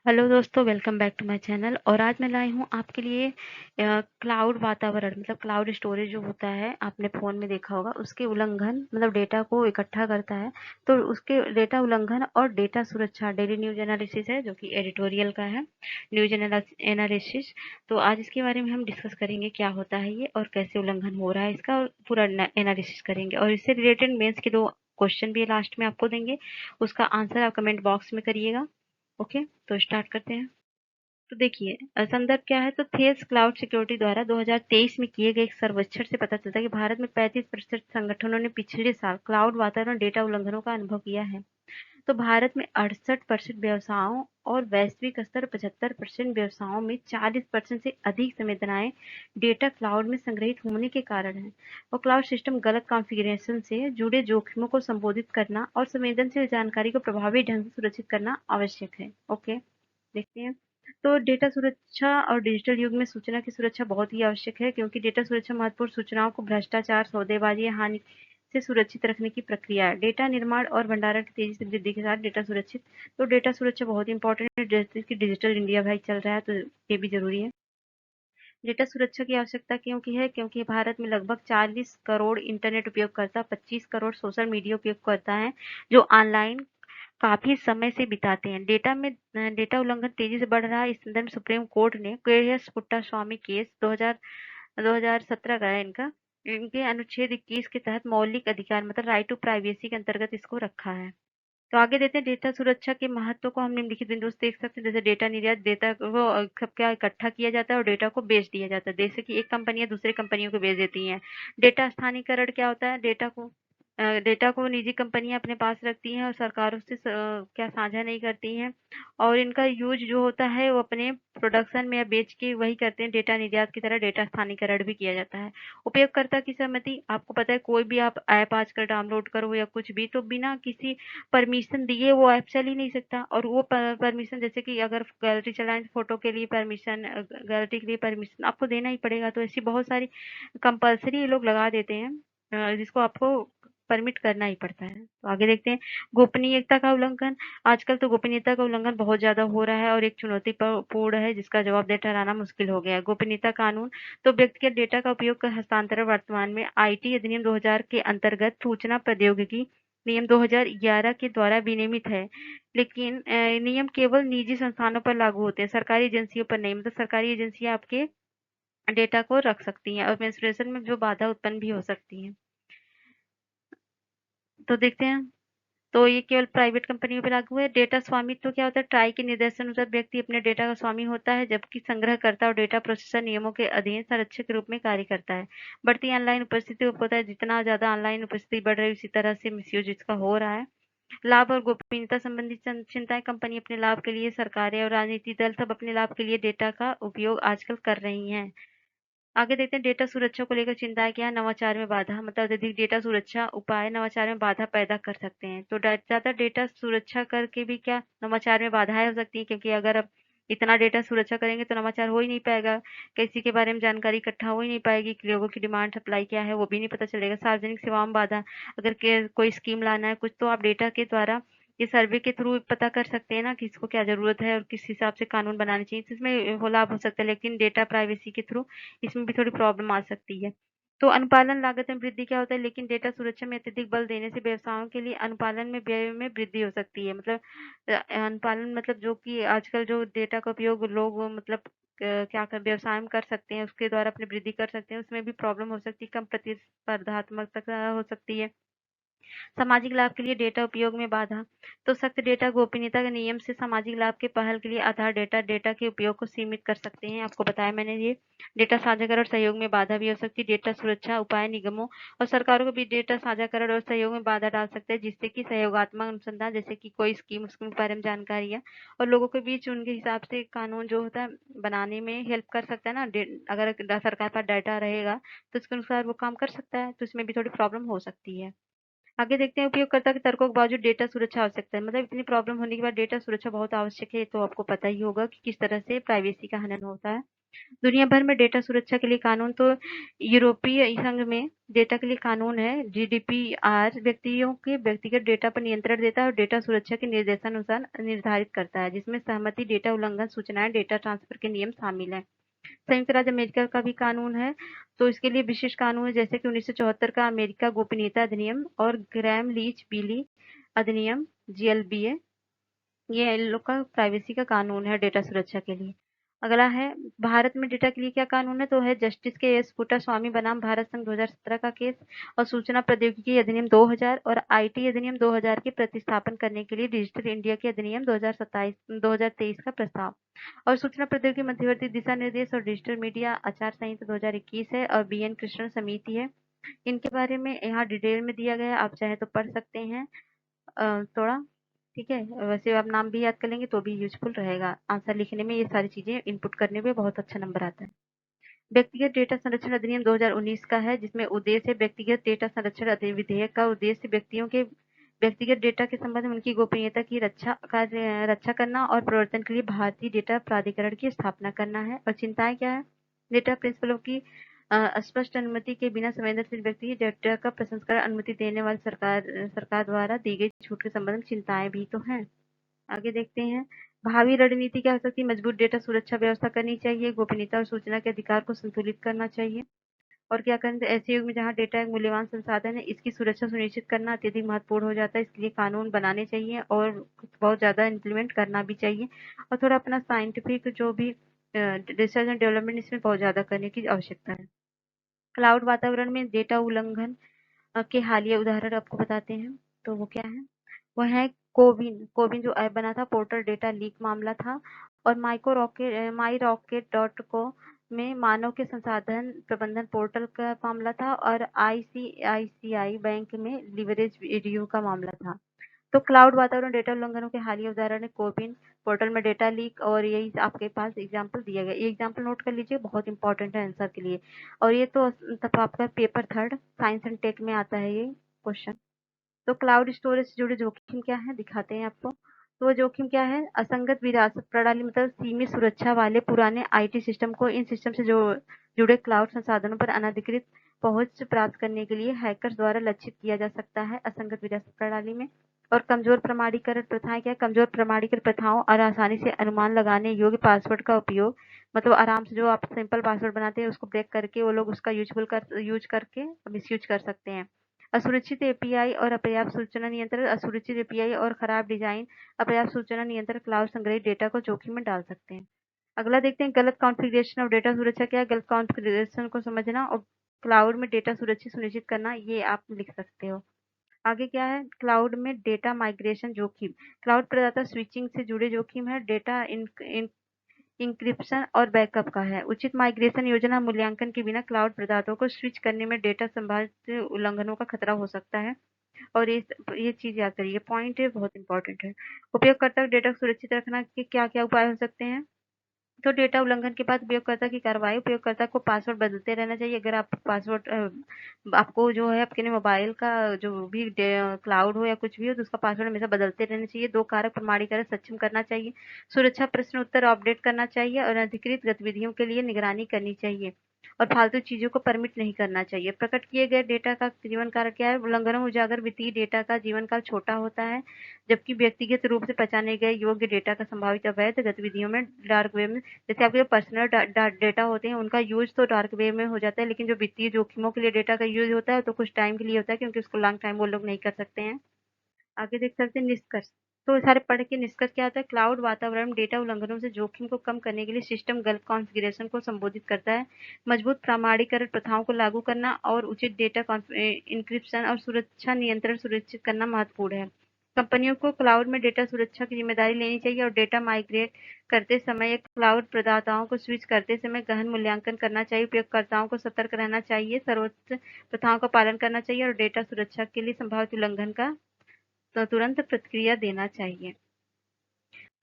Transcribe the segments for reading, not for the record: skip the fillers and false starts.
Hello दोस्तों, welcome back to my channel. और आज मैं लाई हूँ आपके लिए क्लाउड वातावरण मतलब क्लाउड स्टोरेज जो होता है, आपने फ़ोन में देखा होगा, उसके उल्लंघन मतलब डेटा को इकट्ठा करता है। तो उसके डेटा उल्लंघन और डेटा सुरक्षा डेली न्यूज़ एनालिसिस है, जो कि एडिटोरियल का है, न्यूज़ एनालिसिस। तो आज इसके बारे में हम डिस्कस करेंगे क्या होता है ये और कैसे उल्लंघन हो रहा है इसका, और पूरा एनालिसिस करेंगे। और इससे रिलेटेड मेंस के 2 क्वेश्चन भी लास्ट में आपको देंगे, उसका आंसर आप कमेंट बॉक्स में करिएगा। ओके, तो स्टार्ट करते हैं। तो देखिए, संदर्भ क्या है, तो थेल्स क्लाउड सिक्योरिटी द्वारा 2023 में किए गए एक सर्वेक्षण से पता चलता है कि भारत में 35% संगठनों ने पिछले साल क्लाउड वातावरण डेटा उल्लंघनों का अनुभव किया है। तो भारत में 68% व्यवसायों और वैश्विक स्तर 75% व्यवसायों में 40% से अधिक संवेदनाएं डेटा क्लाउड में संग्रहित होने के कारण है। और क्लाउड सिस्टम गलत कॉन्फ़िगरेशन से जुड़े जोखिमों को संबोधित करना और संवेदनशील जानकारी को प्रभावी ढंग से सुरक्षित करना आवश्यक है। ओके, देखते हैं। तो डेटा सुरक्षा और डिजिटल युग में सूचना की सुरक्षा बहुत ही आवश्यक है, क्योंकि डेटा सुरक्षा महत्वपूर्ण सूचनाओं को भ्रष्टाचार, सौदेबाजी या हानि से सुरक्षित रखने की प्रक्रिया है। डेटा निर्माण और भंडारण की तेजी से वृद्धि के साथ डेटा सुरक्षित तो डेटा सुरक्षा बहुत इंपॉर्टेंट है। जैसे कि डिजिटल इंडिया भाई चल रहा है, तो ये भी जरूरी है। डेटा सुरक्षा की आवश्यकता क्यों की है? क्योंकि भारत में लगभग 40 करोड़ इंटरनेट उपयोगकर्ता, 25 करोड़ सोशल मीडिया उपयोगकर्ता हैं, जो ऑनलाइन काफी समय से बिताते हैं। डेटा उल्लंघन तेजी से बढ़ रहा है। इस संदर्भ में सुप्रीम कोर्ट ने क्वेरियस पुट्टास्वामी केस 2017 का है इनका, इनके अनुच्छेद 21 के तहत मौलिक अधिकार मतलब राइट टू प्राइवेसी के अंतर्गत इसको रखा है। तो आगे देते हैं डेटा सुरक्षा के महत्व को हम निम्नलिखित बिंदु से देख सकते हैं। जैसे डेटा निर्यात, डेटा को सब क्या इकट्ठा किया जाता है और डेटा को बेच दिया जाता है। जैसे कि एक कंपनियां दूसरी कंपनियों को बेच देती हैं। डेटा स्थानीयकरण क्या होता है? डेटा को निजी कंपनियां अपने पास रखती हैं और सरकारों से क्या साझा नहीं करती हैं। और इनका यूज जो होता है वो अपने प्रोडक्शन में या बेच के वही करते हैं। डेटा निर्यात की तरह डेटा स्थानीयकरण भी किया जाता है। उपयोगकर्ता की सहमति, आपको पता है कोई भी आप ऐप आजकल डाउनलोड करो या कुछ भी, तो बिना किसी परमिशन दिए वो ऐप चल ही नहीं सकता। और वो परमिशन, जैसे कि अगर गैलरी चलाएं तो फोटो के लिए परमिशन, गैलरी के लिए परमिशन आपको देना ही पड़ेगा। तो ऐसी बहुत सारी कंपलसरी ये लोग लगा देते हैं, जिसको आपको परमिट करना ही पड़ता है। तो आगे देखते हैं। गोपनीयता का उल्लंघन, आजकल तो गोपनीयता का उल्लंघन बहुत ज्यादा हो रहा है और एक चुनौतीपूर्ण है, जिसका जवाबदेह ठहराना मुश्किल हो गया है। गोपनीयता कानून, तो व्यक्तिगत डेटा का उपयोग का हस्तांतरण वर्तमान में आईटी अधिनियम 2000 के अंतर्गत सूचना प्रौद्योगिकी नियम 2011 के द्वारा विनियमित है। लेकिन नियम केवल निजी संस्थानों पर लागू होते हैं, सरकारी एजेंसियों पर नहीं। मतलब सरकारी एजेंसियां आपके डेटा को रख सकती हैं और एडमिनिस्ट्रेशन में जो बाधा उत्पन्न भी हो सकती है। तो देखते हैं। तो ये केवल प्राइवेट कंपनियों पे लागू है। डेटा स्वामित्व क्या होता है? ट्राई के निर्देशन अनुसार व्यक्ति अपने डेटा का स्वामी होता है, जबकि संग्रहकर्ता और डेटा प्रोसेसर नियमों के अधीन संरक्षक के रूप में कार्य करता है। बढ़ती ऑनलाइन उपस्थिति, आपको पता है जितना ज्यादा ऑनलाइन उपस्थिति बढ़ रही है, उसी तरह से मिसयूज इसका हो रहा है। लाभ और गोपनीयता संबंधी चिंताएं, कंपनी अपने लाभ के लिए, सरकारें और राजनीतिक दल सब अपने लाभ के लिए डेटा का उपयोग आजकल कर रही हैं। आगे देखते हैं। डेटा सुरक्षा को लेकर चिंताएं क्या है? नवाचार में बाधा, मतलब अत्यधिक डेटा सुरक्षा उपाय नवाचार में बाधा पैदा कर सकते हैं। तो ज्यादा डेटा सुरक्षा करके भी क्या नवाचार में बाधाएं हो सकती है, क्योंकि अगर अब इतना डेटा सुरक्षा करेंगे तो नवाचार हो ही नहीं पाएगा, किसी के बारे में जानकारी इकट्ठा हो ही नहीं पाएगी कि लोगों की डिमांड सप्लाई क्या है वो भी नहीं पता चलेगा। सार्वजनिक सेवाओं में बाधा, अगर कोई स्कीम लाना है कुछ, तो आप डेटा के द्वारा ये सर्वे के थ्रू पता कर सकते हैं ना कि इसको क्या जरूरत है और किस हिसाब से कानून बनाने चाहिए, तो इसमें वो लाभ हो सकता है। लेकिन डेटा प्राइवेसी के थ्रू इसमें भी थोड़ी प्रॉब्लम आ सकती है। तो अनुपालन लागत में वृद्धि क्या होता है? लेकिन डेटा सुरक्षा में अत्यधिक बल देने से व्यवसायों के लिए अनुपालन में व्यय में वृद्धि हो सकती है। मतलब अनुपालन मतलब जो कि आजकल जो डेटा का उपयोग लोग मतलब क्या कर व्यवसाय में कर सकते हैं, उसके द्वारा अपनी वृद्धि कर सकते हैं, उसमें भी प्रॉब्लम हो सकती है। कम प्रतिस्पर्धात्मकता हो सकती है। सामाजिक लाभ के लिए डेटा उपयोग में बाधा, तो सख्त डेटा गोपनीयता के नियम से सामाजिक लाभ के पहल के लिए आधार डेटा के उपयोग को सीमित कर सकते हैं। आपको बताया मैंने ये। डेटा साझाकरण और सहयोग में बाधा भी हो सकती है। डेटा सुरक्षा उपाय निगमों और सरकारों को भी डेटा साझाकरण और सहयोग में बाधा डाल सकते हैं, जिससे कि सहयोगात्मक अनुसंधान, जैसे कि कोई स्कीम उसके बारे में जानकारी है और लोगों के बीच उनके हिसाब से कानून जो होता है बनाने में हेल्प कर सकता है ना। अगर सरकार पास डाटा रहेगा तो उसके अनुसार वो काम कर सकता है, तो इसमें भी थोड़ी प्रॉब्लम हो सकती है। आगे देखते हैं। उपयोगकर्ता के तर्कों के बावजूद डेटा सुरक्षा आवश्यकता है, मतलब इतनी प्रॉब्लम होने के बाद डेटा सुरक्षा बहुत आवश्यक है। ये तो आपको पता ही होगा कि किस तरह से प्राइवेसी का हनन होता है। दुनिया भर में डेटा सुरक्षा के लिए कानून तो यूरोपीय संघ में डेटा के लिए कानून है। जीडीपीआर व्यक्तियों के व्यक्तिगत डेटा पर नियंत्रण देता है और डेटा सुरक्षा के निर्देशानुसार निर्धारित करता है, जिसमें सहमति, डेटा उल्लंघन सूचनाएं, डेटा ट्रांसफर के नियम शामिल हैं। संयुक्त राज्य अमेरिका का भी कानून है, तो इसके लिए विशेष कानून है, जैसे कि 1974 का अमेरिका गोपनीयता अधिनियम और ग्रैम लीच बिली अधिनियम जीएलबीए, ये इन लोग का प्राइवेसी का कानून है डेटा सुरक्षा के लिए। अगला है भारत में डेटा के लिए क्या कानून है, तो है जस्टिस के एस पुट्टास्वामी बनाम भारत संघ 2017 का केस और सूचना प्रौद्योगिकी अधिनियम 2000 और आईटी अधिनियम 2000 के प्रतिस्थापन करने के लिए डिजिटल इंडिया के अधिनियम 2023 का प्रस्ताव और सूचना प्रौद्योगिकी मध्यवर्ती दिशा निर्देश और डिजिटल मीडिया आचार संहिता 2021 है और बीएन कृष्णन समिति है। इनके बारे में यहाँ डिटेल में दिया गया है, आप चाहे तो पढ़ सकते हैं थोड़ा। ठीक है, वैसे आप नाम भी याद कर लेंगे तो भी यूजफुल रहेगा। आंसर लिखने में ये सारी चीजें इनपुट करने में बहुत अच्छा नंबर आता है। व्यक्तिगत डेटा संरक्षण अधिनियम 2019 का है, जिसमें उद्देश्य व्यक्तिगत डेटा संरक्षण विधेयक का उद्देश्य व्यक्तियों के व्यक्तिगत डेटा के संबंध में उनकी गोपनीयता की रक्षा करना और प्रवर्तन के लिए भारतीय डेटा प्राधिकरण की स्थापना करना है। और चिंताएं क्या है, डेटा प्रिंसिपलों की स्पष्ट अनुमति के बिना संवेदनशील व्यक्ति डेटा का प्रसंस्करण अनुमति देने वाली सरकार द्वारा दी गई छूट के संबंध में चिंताएं भी तो हैं। आगे देखते हैं, भावी रणनीति क्या हो सकती है। मजबूत डेटा सुरक्षा व्यवस्था करनी चाहिए, गोपनीयता और सूचना के अधिकार को संतुलित करना चाहिए और क्या करें, ऐसे युग में जहाँ डेटा एक मूल्यवान संसाधन है, इसकी सुरक्षा सुनिश्चित करना अत्यधिक महत्वपूर्ण हो जाता है। इसके लिए कानून बनाने चाहिए और बहुत ज़्यादा इम्प्लीमेंट करना भी चाहिए और थोड़ा अपना साइंटिफिक जो भी रिसर्च एंड डेवलपमेंट इसमें बहुत ज़्यादा करने की आवश्यकता है। क्लाउड वातावरण में डेटा उल्लंघन के हालिया उदाहरण आपको बताते हैं, तो वो क्या है, वो है कोविन। कोविन जो ऐप बना था, पोर्टल डेटा लीक मामला था और माई रॉकेट डॉट को में मानव के संसाधन प्रबंधन पोर्टल का मामला था और आईसीआईसीआई बैंक में लिवरेज वीडियो का मामला था। तो क्लाउड वातावरण डेटा उल्लंघनों के हालिया उदाहरण है कोविन पोर्टल में डेटा लीक और यही आपके पास एग्जाम्पल दिया गया। ये एग्जाम्पल नोट कर लीजिए, बहुत इंपॉर्टेंट है आंसर के लिए। और ये तो तब आपका पेपर 3 साइंस एंड टेक में आता है ये क्वेश्चन। तो क्लाउड स्टोरेज से जुड़े जोखिम क्या है, दिखाते हैं आपको। तो वो जोखिम क्या है, असंगत विरासत प्रणाली मतलब सीमित सुरक्षा वाले पुराने आईटी सिस्टम को इन सिस्टम से जो जुड़े क्लाउड संसाधनों पर अनधिकृत पहुंच प्राप्त करने के लिए हैकर्स द्वारा लक्षित किया जा सकता है असंगत विरासत प्रणाली में। और कमजोर प्रमाणीकरण प्रथाएं क्या है, कमजोर प्रमाणीकरण प्रथाओं और आसानी से अनुमान लगाने योग्य पासवर्ड का उपयोग, मतलब आराम से जो आप सिंपल पासवर्ड बनाते हैं उसको ब्रेक करके वो लोग उसका यूज करके मिसयूज कर सकते हैं। असुरक्षित एपीआई और अपर्याप्त सूचना नियंत्रण, असुरक्षित एपीआई और खराब डिजाइन अपर्याप्त सूचना नियंत्रण क्लाउड संग्रहित डेटा को जोखिम में डाल सकते हैं। अगला देखते हैं, गलत कॉन्फ़िगरेशन ऑफ डेटा सुरक्षा क्या है। गलत कॉन्फ़िगरेशन को समझना और क्लाउड में डेटा सुरक्षित सुनिश्चित करना, ये आप लिख सकते हो। आगे क्या है, क्लाउड में डेटा माइग्रेशन जोखिम, क्लाउड प्रदाता स्विचिंग से जुड़े जोखिम है, डेटा इंक्रिप्शन और बैकअप का है। उचित माइग्रेशन योजना मूल्यांकन के बिना क्लाउड प्रदाताओं को स्विच करने में डेटा संभावित उल्लंघनों का खतरा हो सकता है और ये चीज याद करिए, पॉइंट है बहुत इंपॉर्टेंट है। उपयोगकर्ता डेटा सुरक्षित रखना के क्या क्या उपाय हो सकते हैं। तो डेटा उल्लंघन के बाद उपयोगकर्ता की कार्रवाई, उपयोगकर्ता को पासवर्ड बदलते रहना चाहिए। अगर आप पासवर्ड आपको जो है आपके मोबाइल का जो भी क्लाउड हो या कुछ भी हो तो उसका पासवर्ड हमेशा बदलते रहना चाहिए। 2 कारक प्रमाणीकरण सक्षम करना चाहिए, सुरक्षा प्रश्न उत्तर अपडेट करना चाहिए और अधिकृत गतिविधियों के लिए निगरानी करनी चाहिए और फालतू चीजों को परमिट नहीं करना चाहिए। प्रकट किए गए डेटा का जीवन काल क्या है, उल्लंघनों उजागर वित्तीय डेटा का जीवन काल छोटा होता है, जबकि व्यक्तिगत रूप से पहचाने गए योग्य डेटा का संभावित अवैध गतिविधियों में डार्क वेब में, जैसे आपके पर्सनल डेटा होते हैं उनका यूज तो डार्क वेब में हो जाता है, लेकिन जो वित्तीय जोखिमों के लिए डेटा का यूज होता है तो कुछ टाइम के लिए होता है, क्योंकि उसको लॉन्ग टाइम वो लोग नहीं कर सकते हैं। आगे देख सकते हैं निष्कर्ष। तो सारे पढ़ के निष्कर्ष क्या आता है, क्लाउड वातावरण डेटा उल्लंघनों से जोखिम को कम करने के लिए सिस्टम गलत कॉन्फ़िगरेशन को संबोधित करता है, मजबूत प्रमाणीकरण प्रथाओं को लागू करना और उचित डेटा इंक्रिप्शन और सुरक्षा नियंत्रण सुनिश्चित करना महत्वपूर्ण है। कंपनियों को क्लाउड में डेटा सुरक्षा की जिम्मेदारी लेनी चाहिए और डेटा माइग्रेट करते समय या क्लाउड प्रदाताओं को स्विच करते समय गहन मूल्यांकन करना चाहिए। उपयोगकर्ताओं को सतर्क रहना चाहिए, सर्वोच्च प्रथाओं का पालन करना चाहिए और डेटा सुरक्षा के लिए संभावित उल्लंघन का तो तुरंत प्रतिक्रिया देना चाहिए।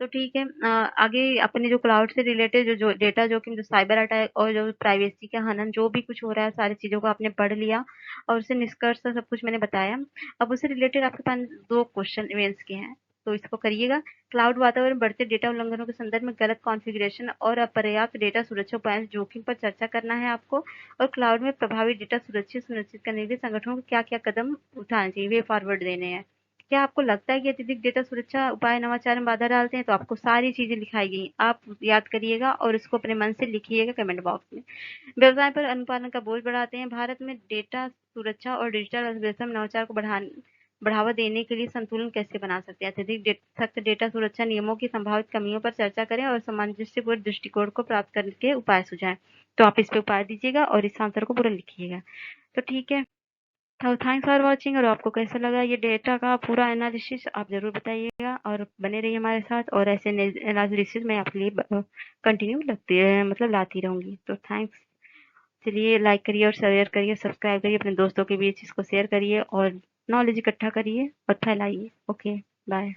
तो ठीक है, आगे अपने जो क्लाउड से रिलेटेड जो डेटा जोखिम, जो साइबर अटैक और जो प्राइवेसी का हनन जो भी कुछ हो रहा है, सारी चीज़ों को आपने पढ़ लिया और उससे निष्कर्ष सब कुछ मैंने बताया। अब उससे रिलेटेड आपके पास 2 क्वेश्चन मेंस के हैं। तो इसको करिएगा। क्लाउड वातावरण बढ़ते डेटा उल्लंघनों के संदर्भ में गलत कॉन्फ़िगरेशन और अपर्याप्त डेटा सुरक्षा उपायों जोखिम पर चर्चा करना है आपको, और क्लाउड में प्रभावी डेटा सुनिश्चित करने के लिए संगठनों को क्या-क्या कदम उठाने चाहिए, वे फॉरवर्ड देने हैं। क्या आपको लगता है कि अत्यधिक डेटा सुरक्षा उपाय नवाचार में बाधा डालते हैं? तो आपको सारी चीज़ें लिखाई गई, आप याद करिएगा और इसको अपने मन से लिखिएगा कमेंट बॉक्स में। व्यवसाय पर अनुपालन का बोझ बढ़ाते हैं। भारत में डेटा सुरक्षा और डिजिटल अर्थव्यवस्था में नवाचार को बढ़ावा देने के लिए संतुलन कैसे बना सकते हैं? अत्यधिक सख्त डेटा सुरक्षा नियमों की संभावित कमियों पर चर्चा करें और सामंजस्यपूर्ण दृष्टिकोण को प्राप्त करके उपाय सुझाएं। तो आप इस पे उपाय दीजिएगा और इस आंसर को पूरा लिखिएगा। तो ठीक है, तो थैंक्स फॉर वॉचिंग। और आपको कैसा लगा ये डेटा का पूरा एनालिसिस, आप जरूर बताइएगा और बने रहिए हमारे साथ, और ऐसे एनालिसिस मैं आपके लिए कंटिन्यू मतलब लाती रहूंगी। तो थैंक्स। चलिए, लाइक करिए और शेयर करिए, सब्सक्राइब करिए, अपने दोस्तों के बीच इसको शेयर करिए और नॉलेज इकट्ठा करिए और फैलाइए। Okay, bye.